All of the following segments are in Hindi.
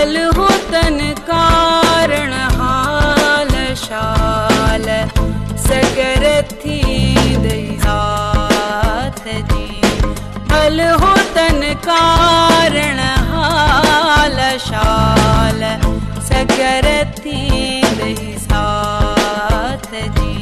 हल होतन कारण हाल शाल सगर थी दई साथ जी। हल होतन कारण हाल शाल सगर थी दई साथ जी।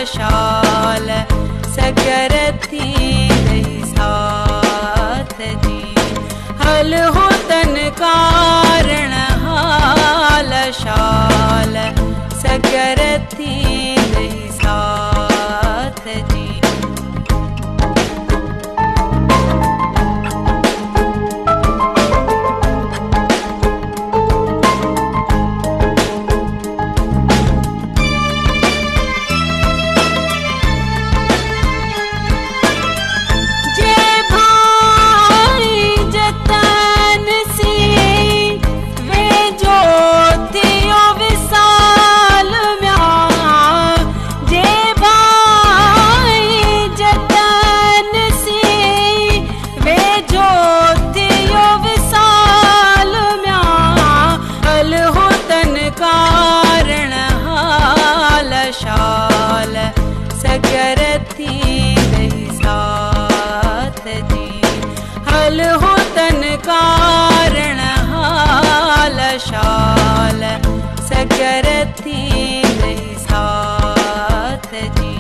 शाल सगर थी दई साथ जी। हल होतन कारण हाल शाल सगर थी दई साथ जी। कारण हाल शाल सगर थी दई साथ जी। हल होतन कारण हाल शाल सगर थी दई साथ जी।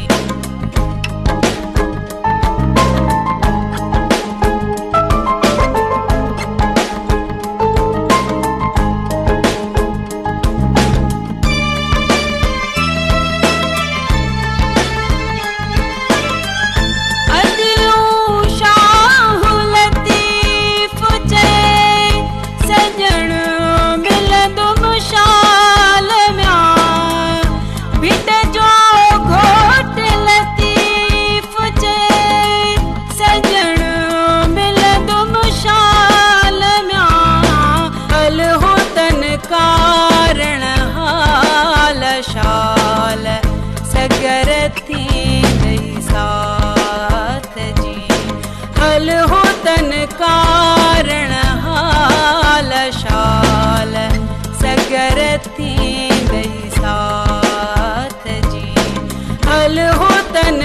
कारण हाल शाल सगर थी दई साथ जी। हल होतन कारण हाल शाल सगर थी दई साथ जी। हल होतन